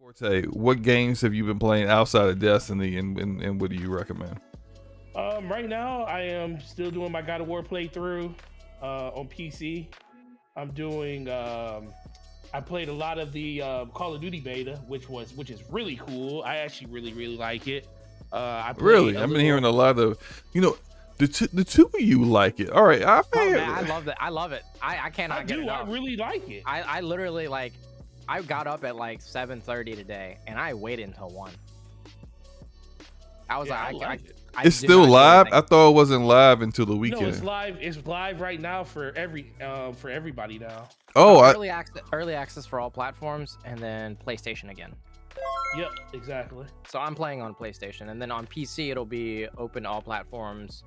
Forte, what games have you been playing outside of Destiny, and what do you recommend? Right now I am still doing my God of War playthrough on PC. I'm doing. I played a lot of the Call of Duty beta, which is really cool. I actually really like it. I played Really, a I've been little. hearing a lot of, the two of you like it. All right, Oh man, I love that. I love it. I cannot get enough. I really like it. I literally like. I got up at like 7:30 today, and I waited until 1. I was Yeah, like, I like it. It's did still not do live. anything. I thought it wasn't live until the No, weekend. it's live. It's live right now for everybody now. Oh, early access for all platforms, and then PlayStation again. Yep, exactly. So I'm playing on PlayStation, and then on PC it'll be open to all platforms,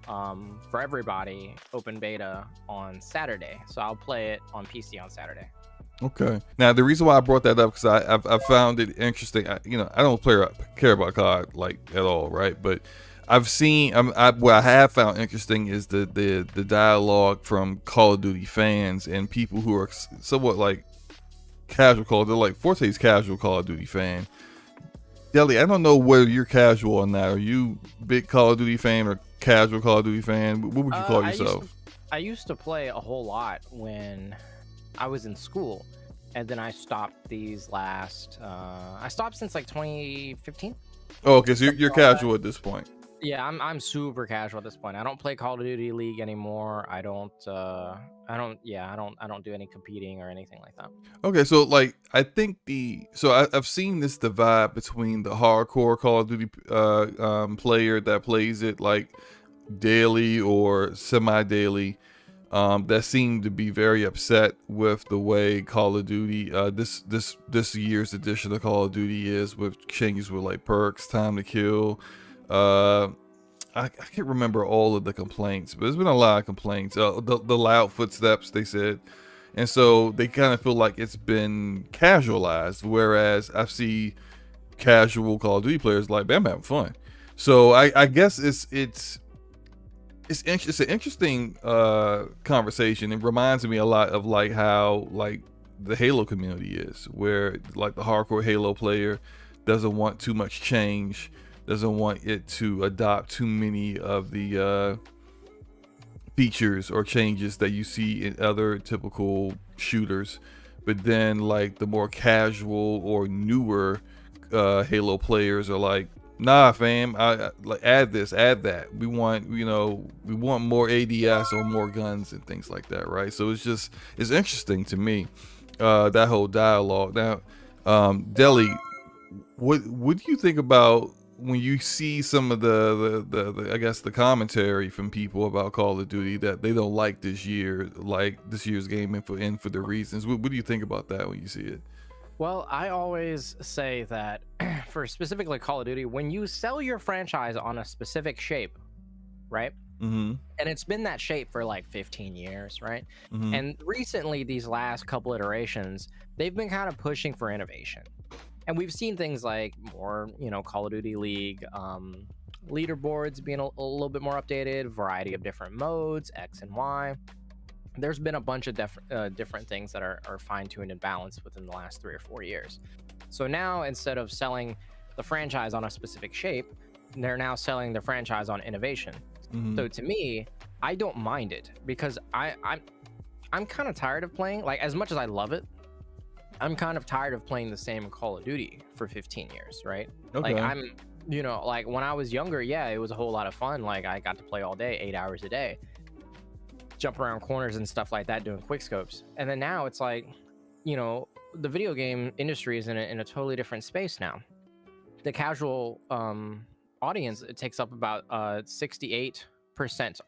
for everybody, open beta on Saturday. So I'll play it on PC on Saturday. okay. Now the reason why I brought that up because I found it interesting. I don't care about COD like at all, right? But I've seen what I have found interesting is the dialogue from Call of Duty fans and people who are somewhat like casual. They're like Forte's casual Call of Duty fan. Deli, I don't know whether you're casual or not. Are you big Call of Duty fan or casual Call of Duty fan? What would you call yourself? I used to play a whole lot when I was in school, and then I stopped these last. I stopped since like 2015. Oh, okay, so you're casual at this point. Yeah, I'm super casual at this point. I don't play Call of Duty League anymore. I don't do any competing or anything like that. Okay, so like I think I've seen this divide between the hardcore Call of Duty player that plays it like daily or semi-daily, that seem to be very upset with the way Call of Duty this year's edition of Call of Duty is, with changes with like perks, time to kill. I can't remember all of the complaints, but there's been a lot of complaints. The loud footsteps, they said, and so they kind of feel like it's been casualized. Whereas I see casual Call of Duty players like, man, I'm having fun. So I guess it's an interesting conversation. It reminds me a lot of like how like the Halo community is, where like the hardcore Halo player doesn't want too much change, doesn't want it to adopt too many of the features or changes that you see in other typical shooters. But then like the more casual or newer Halo players are like, nah fam, I like add this, add that. We want more ADS or more guns and things like that, right? So it's interesting to me, that whole dialogue. Now, Deli, what do you think about when you see some of the I guess the commentary from people about Call of Duty that they don't like this year's game and for the reasons? What do you think about that when you see it? Well, I always say that for specifically Call of Duty, when you sell your franchise on a specific shape, right? Mm-hmm. And it's been that shape for like 15 years, right? Mm-hmm. And recently, these last couple iterations, they've been kind of pushing for innovation. And we've seen things like more, Call of Duty League, leaderboards being a little bit more updated, variety of different modes, X and Y. There's been a bunch of different things that are fine-tuned and balanced within the last 3 or 4 years. So now, instead of selling the franchise on a specific shape, they're now selling the franchise on innovation. Mm-hmm. So to me, I don't mind it, because I'm kind of tired of playing, like, as much as I love it, I'm kind of tired of playing the same Call of Duty for 15 years, right? Okay. Like like when I was younger, yeah, it was a whole lot of fun. Like I got to play all day, 8 hours a day, jump around corners and stuff like that, doing quick scopes. And then now it's like, the video game industry is in a totally different space now. The casual audience, it takes up about 68%,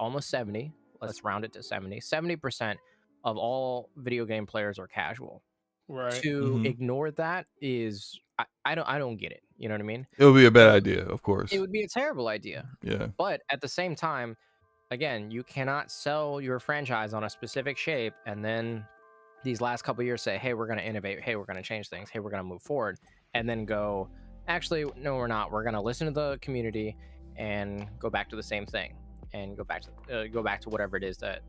almost 70. Let's round it to 70% of all video game players are casual. Right. To ignore that is, I don't get it. You know what I mean? It would be a bad idea, of course. It would be a terrible idea. Yeah. But at the same time, again, you cannot sell your franchise on a specific shape and then these last couple of years say, hey, we're going to innovate. Hey, we're going to change things. Hey, we're going to move forward. And then go, actually, no, we're not. We're going to listen to the community and go back to the same thing. And go back to whatever it is that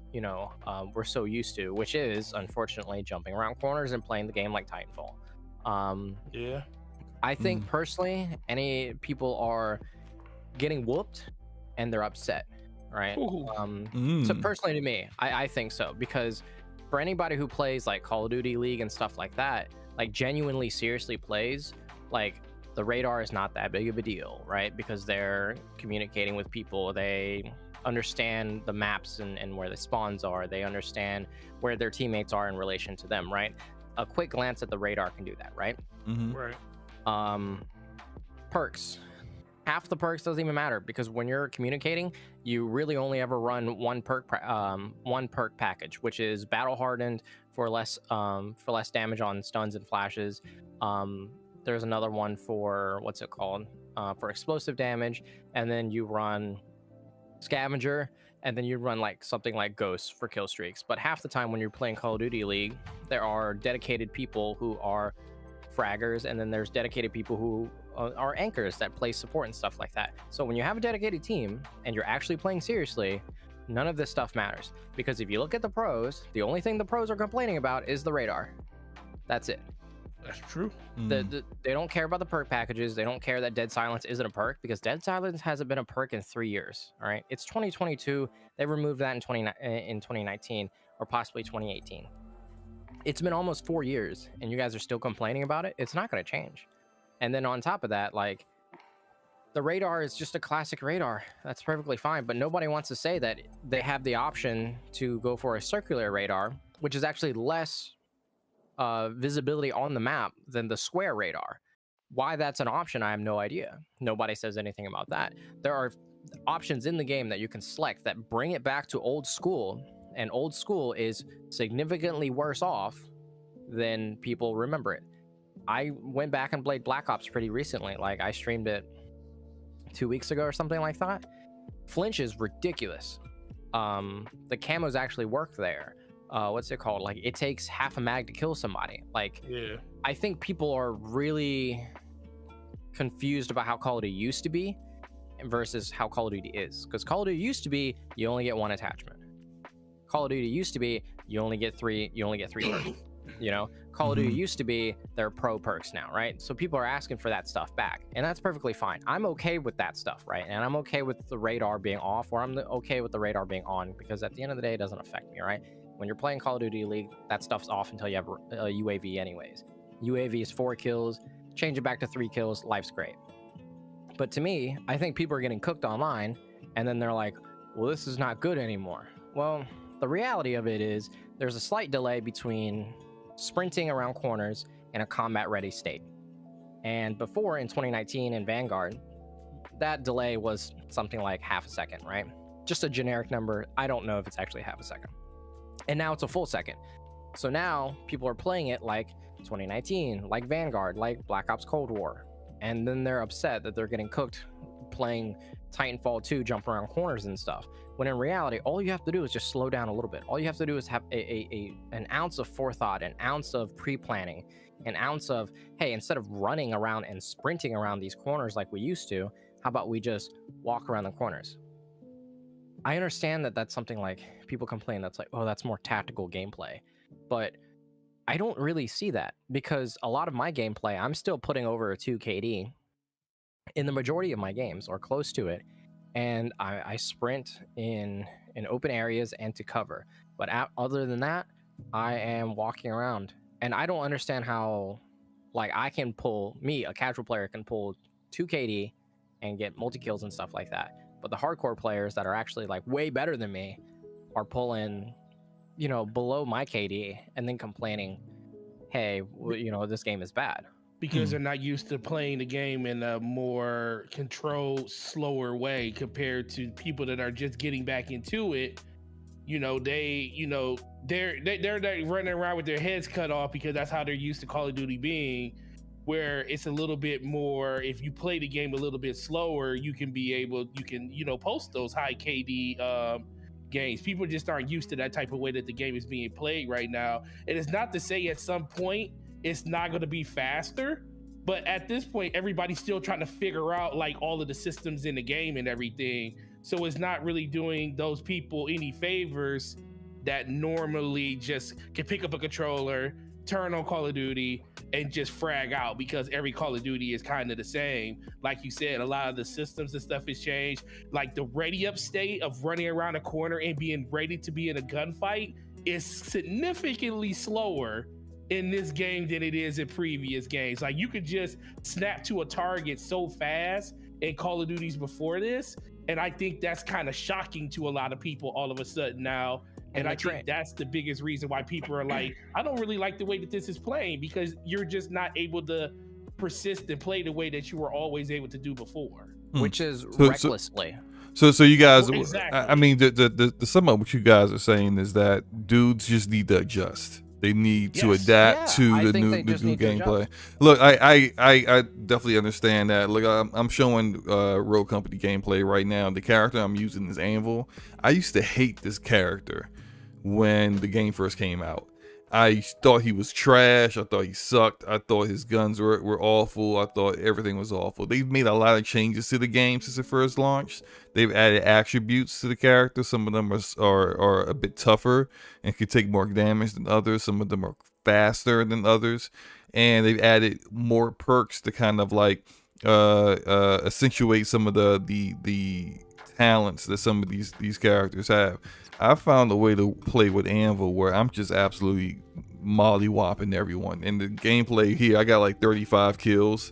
we're so used to, which is unfortunately jumping around corners and playing the game like Titanfall. Yeah. I think personally, any people are getting whooped and they're upset, right? So personally to me, I think so, because for anybody who plays like Call of Duty League and stuff like that, like genuinely seriously plays, like the radar is not that big of a deal, right? Because they're communicating with people, they understand the maps and where the spawns are, they understand where their teammates are in relation to them, right? A quick glance at the radar can do that, right? Right. Perks, half the perks doesn't even matter, because when you're communicating, you really only ever run one perk package, which is battle hardened for less damage on stuns and flashes. There's another one for what's it called, for explosive damage, and then you run scavenger, and then you run like something like ghost for kill streaks. But half the time when you're playing Call of Duty League, there are dedicated people who are fraggers, and then there's dedicated people who are anchors that play support and stuff like that. So when you have a dedicated team and you're actually playing seriously, none of this stuff matters, because if you look at the pros, the only thing the pros are complaining about is the radar. That's it. That's true. They don't care about the perk packages. They don't care that Dead Silence isn't a perk, because Dead Silence hasn't been a perk in 3 years. All right, it's 2022. They removed that in 2019 or possibly 2018. It's been almost 4 years, and you guys are still complaining about it. It's not going to change. And then on top of that, like, the radar is just a classic radar. That's perfectly fine, but nobody wants to say that they have the option to go for a circular radar, which is actually less visibility on the map than the square radar. Why that's an option, I have no idea. Nobody says anything about that. There are options in the game that you can select that bring it back to old school, and old school is significantly worse off than people remember it. I went back and played Black Ops pretty recently. Like, I streamed it 2 weeks ago or something like that. Flinch is ridiculous. The camos actually work there. What's it called? Like, it takes half a mag to kill somebody. Like, Yeah. I think people are really confused about how Call of Duty used to be versus how Call of Duty is. Because Call of Duty used to be, you only get one attachment. Call of Duty used to be, you only get three perks. You know, Call of Duty used to be, they're pro perks now, right? So people are asking for that stuff back, and that's perfectly fine. I'm okay with that stuff, right? And I'm okay with the radar being off, or I'm okay with the radar being on, because at the end of the day, it doesn't affect me, right? When you're playing Call of Duty League, that stuff's off until you have a UAV anyways. UAV is 4 kills, change it back to 3 kills, life's great. But to me, I think people are getting cooked online, and then they're like, well, this is not good anymore. Well, the reality of it is there's a slight delay between sprinting around corners in a combat ready state. And before, in 2019 in Vanguard, that delay was something like half a second, right? Just a generic number. I don't know if it's actually half a second. And now it's a full second. So now people are playing it like 2019, like Vanguard, like Black Ops Cold War. And then they're upset that they're getting cooked playing Titanfall 2, jump around corners and stuff. When in reality, all you have to do is just slow down a little bit. All you have to do is have an ounce of forethought, an ounce of pre-planning, an ounce of, hey, instead of running around and sprinting around these corners like we used to, how about we just walk around the corners? I understand that that's something like people complain that's like, oh, that's more tactical gameplay. But I don't really see that, because a lot of my gameplay, I'm still putting over a 2 KD in the majority of my games, or close to it. And I sprint in open areas and to cover. But other than that, I am walking around. And I don't understand how, like, I can pull, a casual player can pull 2 KD and get multi-kills and stuff like that. But the hardcore players that are actually, like, way better than me are pulling, you know, below my KD and then complaining, hey, you know, this game is bad. Because they're not used to playing the game in a more controlled, slower way compared to people that are just getting back into it. You know, they're running around with their heads cut off because that's how they're used to Call of Duty being, where it's a little bit more, if you play the game a little bit slower, you can, you know, post those high KD games. People just aren't used to that type of way that the game is being played right now. And it's not to say at some point it's not going to be faster, but at this point, everybody's still trying to figure out like all of the systems in the game and everything. So it's not really doing those people any favors that normally just can pick up a controller, turn on Call of Duty and just frag out, because every Call of Duty is kind of the same. Like you said, a lot of the systems and stuff has changed. Like the ready up state of running around a corner and being ready to be in a gunfight is significantly slower in this game than it is in previous games. Like you could just snap to a target so fast in Call of Duties before this, and I think that's kind of shocking to a lot of people all of a sudden now. And I think that's the biggest reason why people are like, I don't really like the way that this is playing, because you're just not able to persist and play the way that you were always able to do before. Which is recklessly. So you guys, Exactly. I mean, the sum up what you guys are saying is that dudes just need to adjust. They need to adapt to the new gameplay. Look, I definitely understand that. Look, I'm showing Rogue Company gameplay right now. The character I'm using is Anvil. I used to hate this character when the game first came out. I thought he was trash. I thought he sucked. I thought his guns were awful. I thought everything was awful. They've made a lot of changes to the game since it first launched. They've added attributes to the character. Some of them are a bit tougher and can take more damage than others. Some of them are faster than others. And they've added more perks to kind of like accentuate some of the talents that some of these characters have. I found a way to play with Anvil where I'm just absolutely molly-whopping everyone. In the gameplay here, I got like 35 kills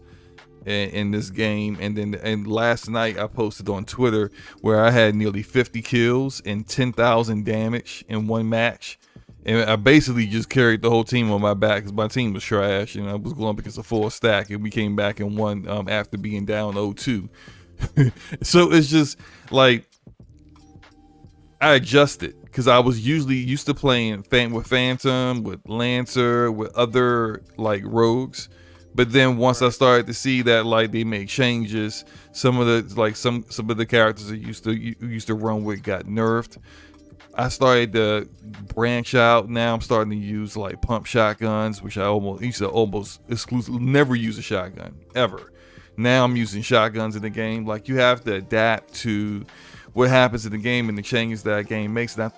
in this game. And last night I posted on Twitter where I had nearly 50 kills and 10,000 damage in one match. And I basically just carried the whole team on my back because my team was trash. And I was going up against a full stack, and we came back and won after being down 0-2. So it's just like, I adjusted because I was usually used to playing with Phantom, with Lancer, with other like rogues. But then once I started to see that like they make changes, some of the characters I used to run with got nerfed. I started to branch out. Now I'm starting to use like pump shotguns, which I used to exclusively never use a shotgun ever. Now I'm using shotguns in the game. Like you have to adapt to what happens in the game and the changes that game makes. And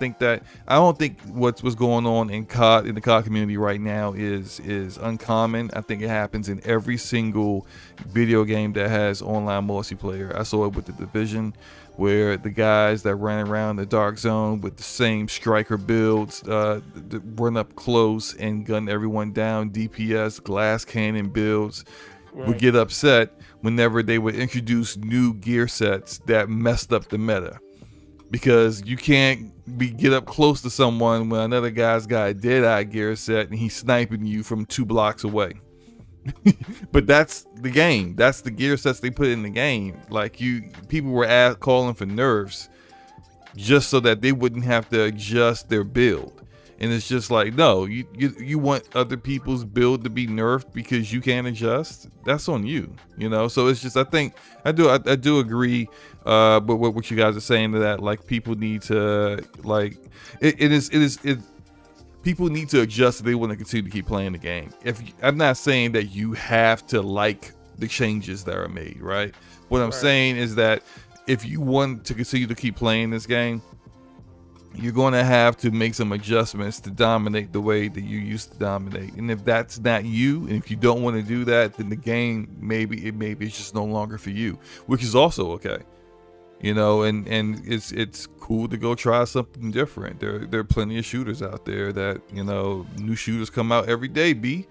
I don't think what's going on in the COD community right now is uncommon. I think it happens in every single video game that has online multiplayer. I saw it with The Division, where the guys that ran around the dark zone with the same striker builds, run up close and gun everyone down, DPS, glass cannon builds, would get upset whenever they would introduce new gear sets that messed up the meta, because you can't get up close to someone when another guy's got a dead-eye gear set and he's sniping you from 2 blocks away. But that's the game. That's the gear sets they put in the game. Like people were calling for nerfs just so that they wouldn't have to adjust their build. And it's just like, no, you want other people's build to be nerfed because you can't adjust? That's on you, you know? So it's just, I think, I do agree with what you guys are saying to that. Like, people need to, like, people need to adjust if they want to continue to keep playing the game. I'm not saying that you have to like the changes that are made, right? What I'm saying is that if you want to continue to keep playing this game, you're going to have to make some adjustments to dominate the way that you used to dominate. And if that's not you, and if you don't want to do that, then the game maybe it's just no longer for you, which is also okay. You know, and it's cool to go try something different. There are plenty of shooters out there that, you know, new shooters come out every day, B.